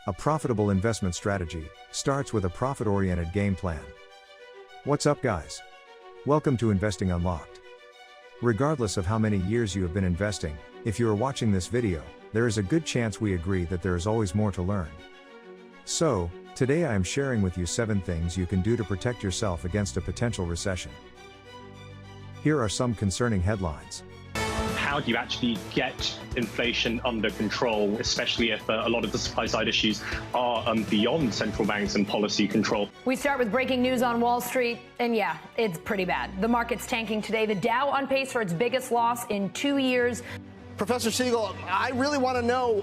A profitable investment strategy starts with a profit-oriented game plan. What's up, guys? Welcome to Investing Unlocked. Regardless of how many years you have been investing, if you are watching this video, there is a good chance we agree that there is always more to learn. So, today I am sharing with you 7 things you can do to protect yourself against a potential recession. Here are some concerning headlines. How do you actually get inflation under control, especially if a lot of the supply side issues are beyond central banks and policy control? We start with breaking news on Wall Street, and yeah, it's pretty bad. The market's tanking today. The Dow on pace for its biggest loss in 2 years. Professor Siegel, I really want to know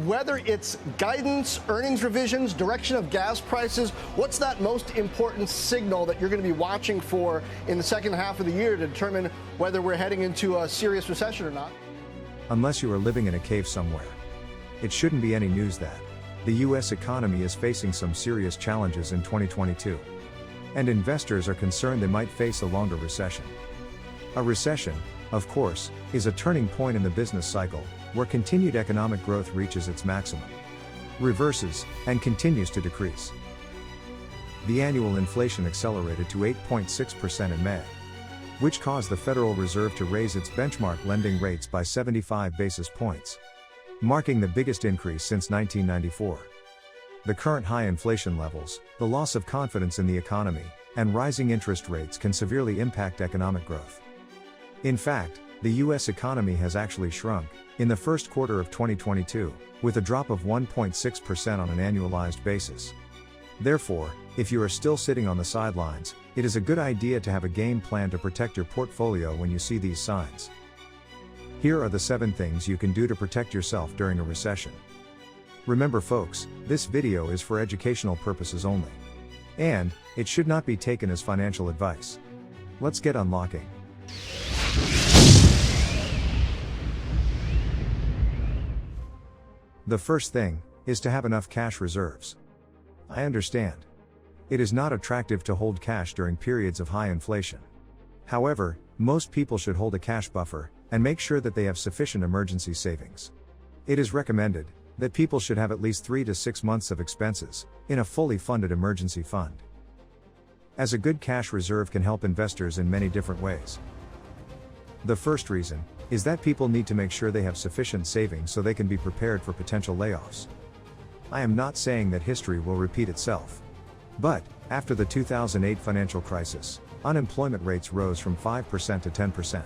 whether it's guidance, earnings revisions, direction of gas prices. What's that most important signal that you're going to be watching for in the second half of the year to determine whether we're heading into a serious recession or not? Unless you are living in a cave somewhere, it shouldn't be any news that the U.S. economy is facing some serious challenges in 2022. And investors are concerned they might face a longer recession. A recession, of course, is a turning point in the business cycle, where continued economic growth reaches its maximum, reverses, and continues to decrease. The annual inflation accelerated to 8.6% in May, which caused the Federal Reserve to raise its benchmark lending rates by 75 basis points, marking the biggest increase since 1994. The current high inflation levels, the loss of confidence in the economy, and rising interest rates can severely impact economic growth. In fact, the U.S. economy has actually shrunk in the first quarter of 2022, with a drop of 1.6% on an annualized basis. Therefore, if you are still sitting on the sidelines, it is a good idea to have a game plan to protect your portfolio when you see these signs. Here are the 7 things you can do to protect yourself during a recession. Remember, folks, this video is for educational purposes only, and it should not be taken as financial advice. Let's get unlocking. The first thing is to have enough cash reserves. I understand. It is not attractive to hold cash during periods of high inflation. However, most people should hold a cash buffer and make sure that they have sufficient emergency savings. It is recommended that people should have at least 3 to 6 months of expenses in a fully funded emergency fund, as a good cash reserve can help investors in many different ways. The first reason is that people need to make sure they have sufficient savings so they can be prepared for potential layoffs. I am not saying that history will repeat itself. But, after the 2008 financial crisis, unemployment rates rose from 5% to 10%.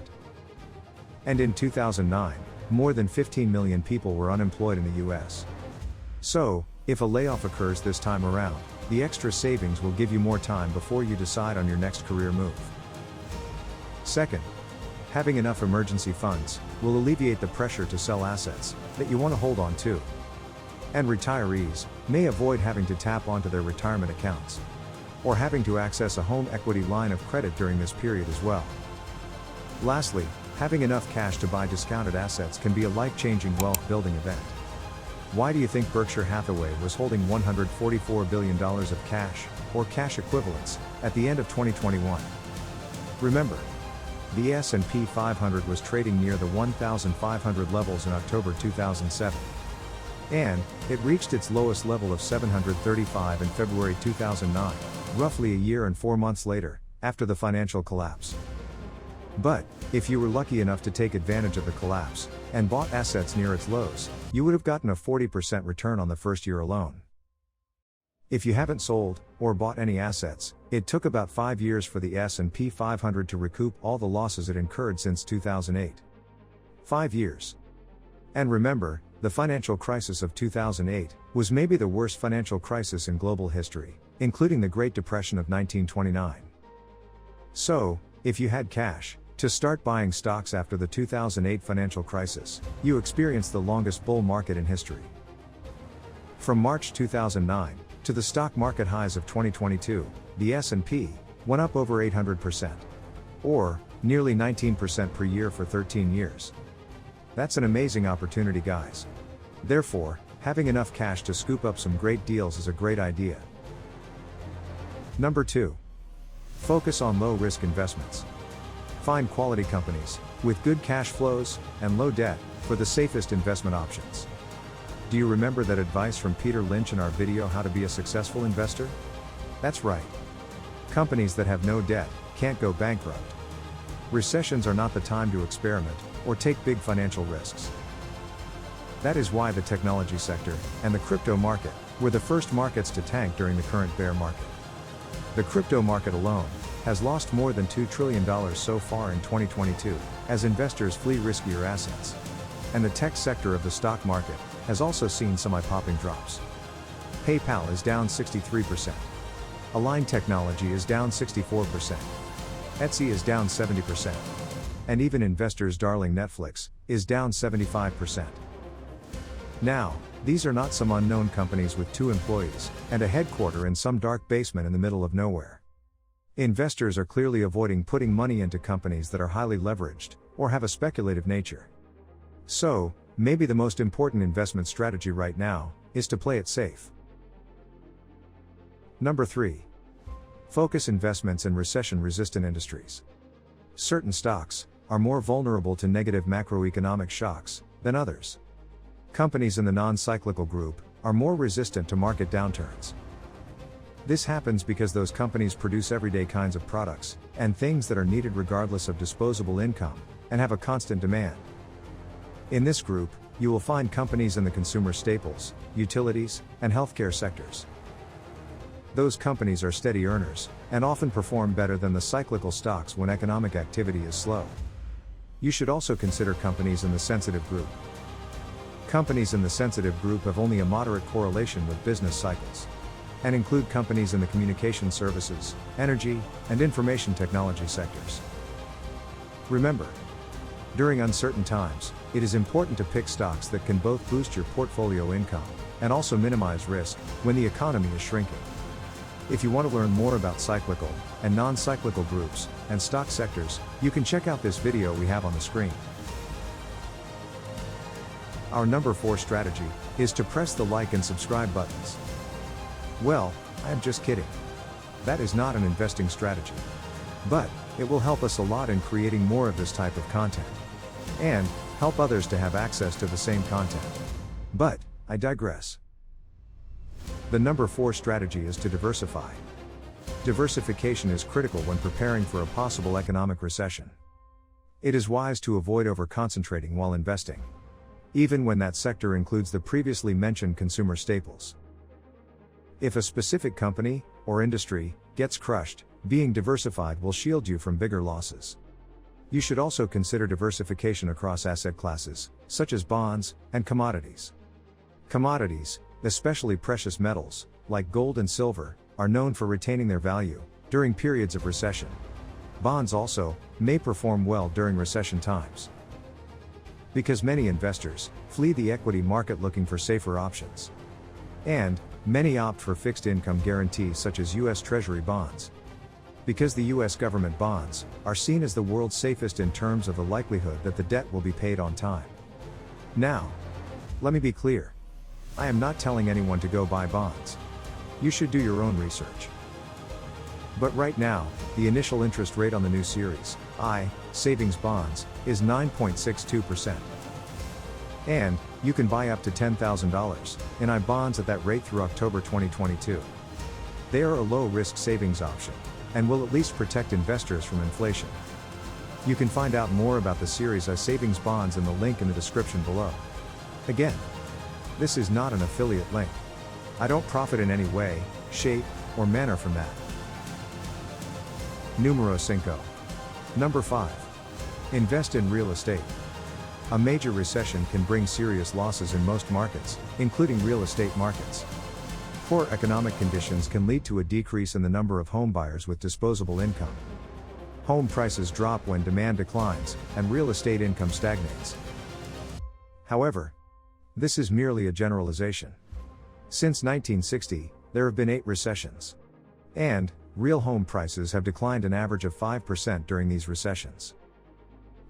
And in 2009, more than 15 million people were unemployed in the US. So, if a layoff occurs this time around, the extra savings will give you more time before you decide on your next career move. Second, having enough emergency funds will alleviate the pressure to sell assets that you want to hold on to. And retirees may avoid having to tap onto their retirement accounts, or having to access a home equity line of credit during this period as well. Lastly, having enough cash to buy discounted assets can be a life-changing wealth-building event. Why do you think Berkshire Hathaway was holding $144 billion of cash, or cash equivalents, at the end of 2021? Remember, the S&P 500 was trading near the 1,500 levels in October 2007. And it reached its lowest level of 735 in February 2009, roughly a year and 4 months later, after the financial collapse. But, if you were lucky enough to take advantage of the collapse, and bought assets near its lows, you would have gotten a 40% return on the first year alone. If you haven't sold, or bought any assets, it took about 5 years for the S&P 500 to recoup all the losses it incurred since 2008. 5 years. And remember, the financial crisis of 2008 was maybe the worst financial crisis in global history, including the Great Depression of 1929. So, if you had cash to start buying stocks after the 2008 financial crisis, you experienced the longest bull market in history. From March 2009 to the stock market highs of 2022, the S&P went up over 800%, or nearly 19% per year for 13 years. That's an amazing opportunity, guys. Therefore, having enough cash to scoop up some great deals is a great idea. Number 2. Focus on low-risk investments. Find quality companies with good cash flows and low debt for the safest investment options. Do you remember that advice from Peter Lynch in our video How to Be a Successful Investor? That's right. Companies that have no debt can't go bankrupt. Recessions are not the time to experiment or take big financial risks. That is why the technology sector and the crypto market were the first markets to tank during the current bear market. The crypto market alone has lost more than $2 trillion so far in 2022 as investors flee riskier assets. And the tech sector of the stock market has also seen some eye-popping drops. PayPal is down 63%. Align Technology is down 64%. Etsy is down 70%. And even investors' darling Netflix is down 75%. Now, these are not some unknown companies with 2 employees and a headquarter in some dark basement in the middle of nowhere. Investors are clearly avoiding putting money into companies that are highly leveraged or have a speculative nature. So, maybe the most important investment strategy right now is to play it safe. Number 3. Focus investments in recession-resistant industries. Certain stocks are more vulnerable to negative macroeconomic shocks than others. Companies in the non-cyclical group are more resistant to market downturns. This happens because those companies produce everyday kinds of products and things that are needed regardless of disposable income and have a constant demand. In this group, you will find companies in the consumer staples, utilities, and healthcare sectors. Those companies are steady earners and often perform better than the cyclical stocks when economic activity is slow. You should also consider companies in the sensitive group. Companies in the sensitive group have only a moderate correlation with business cycles and include companies in the communication services, energy, and information technology sectors. Remember, during uncertain times, it is important to pick stocks that can both boost your portfolio income and also minimize risk when the economy is shrinking. If you want to learn more about cyclical and non-cyclical groups and stock sectors, you can check out this video we have on the screen. Our number 4 strategy is to press the like and subscribe buttons. Well, I am just kidding. That is not an investing strategy. But it will help us a lot in creating more of this type of content and help others to have access to the same content. But I digress. The number 4 strategy is to diversify. Diversification is critical when preparing for a possible economic recession. It is wise to avoid over-concentrating while investing, even when that sector includes the previously mentioned consumer staples. If a specific company or industry gets crushed, being diversified will shield you from bigger losses. You should also consider diversification across asset classes, such as bonds and commodities. Commodities, especially precious metals, like gold and silver, are known for retaining their value during periods of recession. Bonds also may perform well during recession times, because many investors flee the equity market looking for safer options. And many opt for fixed income guarantees such as U.S. Treasury bonds, because the U.S. government bonds are seen as the world's safest in terms of the likelihood that the debt will be paid on time. Now, let me be clear. I am not telling anyone to go buy bonds. You should do your own research. But right now, the initial interest rate on the new Series I savings bonds is 9.62%. And you can buy up to $10,000 in I bonds at that rate through October 2022. They are a low-risk savings option and will at least protect investors from inflation. You can find out more about the Series I savings bonds in the link in the description below. Again, this is not an affiliate link. I don't profit in any way, shape, or manner from that. Numero 5. Number 5. Invest in real estate. A major recession can bring serious losses in most markets, including real estate markets. Poor economic conditions can lead to a decrease in the number of home buyers with disposable income. Home prices drop when demand declines, and real estate income stagnates. However, this is merely a generalization. Since 1960, there have been 8 recessions. And real home prices have declined an average of 5% during these recessions.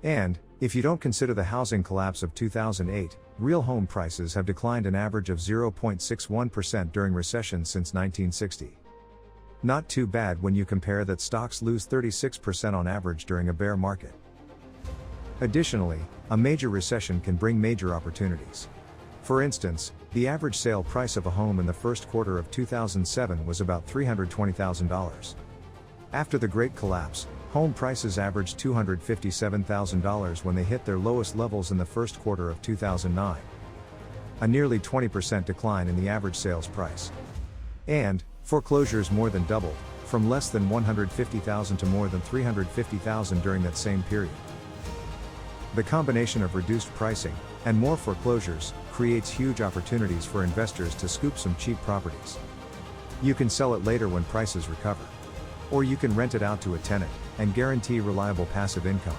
And if you don't consider the housing collapse of 2008, real home prices have declined an average of 0.61% during recessions since 1960. Not too bad when you compare that stocks lose 36% on average during a bear market. Additionally, a major recession can bring major opportunities. For instance, The average sale price of a home in the first quarter of 2007 was about $320,000. After the Great Collapse, home prices averaged $257,000 when they hit their lowest levels in the first quarter of 2009. A nearly 20% decline in the average sales price. And foreclosures more than doubled, from less than $150,000 to more than $350,000 during that same period. The combination of reduced pricing and more foreclosures creates huge opportunities for investors to scoop some cheap properties. You can sell it later when prices recover. Or you can rent it out to a tenant and guarantee reliable passive income.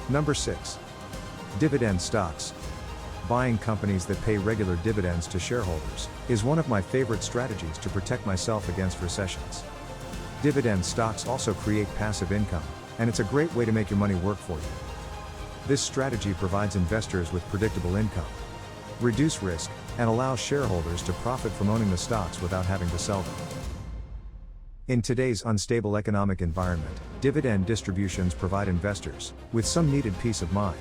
Number 6. Dividend stocks. Buying companies that pay regular dividends to shareholders is one of my favorite strategies to protect myself against recessions. Dividend stocks also create passive income, and it's a great way to make your money work for you. This strategy provides investors with predictable income, reduce risk, and allows shareholders to profit from owning the stocks without having to sell them. In today's unstable economic environment, dividend distributions provide investors with some needed peace of mind.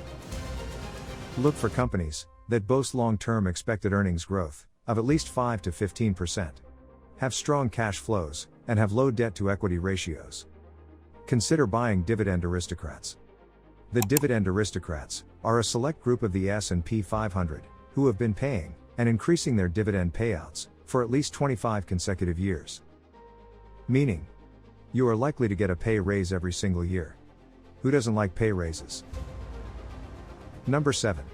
Look for companies that boast long-term expected earnings growth of at least 5 to 15%, have strong cash flows, and have low debt-to-equity ratios. Consider buying dividend aristocrats. The dividend aristocrats are a select group of the S&P 500 who have been paying and increasing their dividend payouts for at least 25 consecutive years. Meaning, you are likely to get a pay raise every single year. Who doesn't like pay raises? Number 7.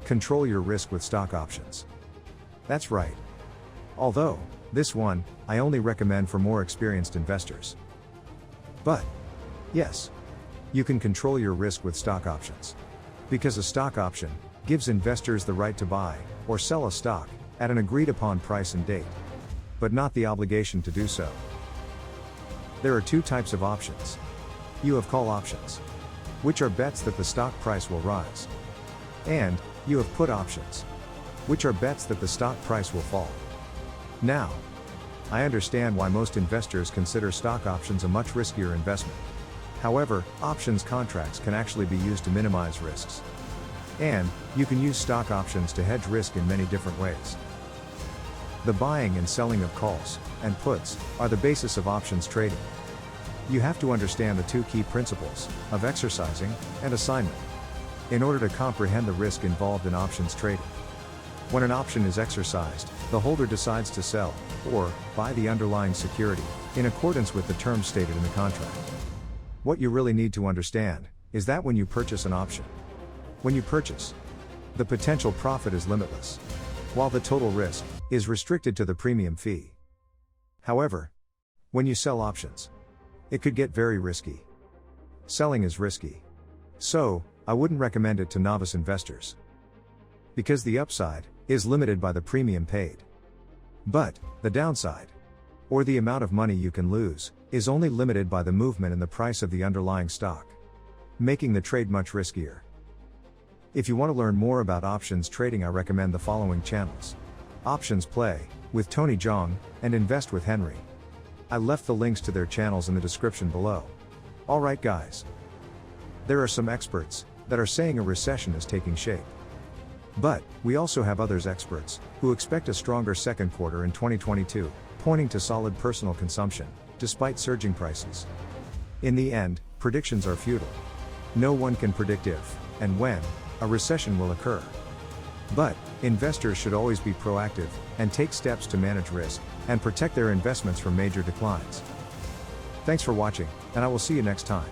Control your risk with stock options. That's right. Although, this one, I only recommend for more experienced investors. But, yes, you can control your risk with stock options. Because a stock option gives investors the right to buy or sell a stock at an agreed upon price and date, but not the obligation to do so. There are two types of options. You have call options, which are bets that the stock price will rise. And you have put options, which are bets that the stock price will fall. Now, I understand why most investors consider stock options a much riskier investment. However, options contracts can actually be used to minimize risks. And you can use stock options to hedge risk in many different ways. The buying and selling of calls and puts are the basis of options trading. You have to understand the two key principles of exercising and assignment in order to comprehend the risk involved in options trading. When an option is exercised, the holder decides to sell or buy the underlying security in accordance with the terms stated in the contract. What you really need to understand is that when you purchase an option, when you purchase, the potential profit is limitless, while the total risk is restricted to the premium fee. However, when you sell options, it could get very risky. Selling is risky. So, I wouldn't recommend it to novice investors. Because the upside is limited by the premium paid. But, the downside, or the amount of money you can lose, is only limited by the movement in the price of the underlying stock, making the trade much riskier. If you want to learn more about options trading, I recommend the following channels: Options Play with Tony Jong and Invest with Henry. I left the links to their channels in the description below. Alright guys. There are some experts that are saying a recession is taking shape. But, we also have others experts who expect a stronger second quarter in 2022, pointing to solid personal consumption, despite surging prices. In the end, predictions are futile. No one can predict if, and when, a recession will occur. But, investors should always be proactive and take steps to manage risk and protect their investments from major declines. Thanks for watching, and I will see you next time.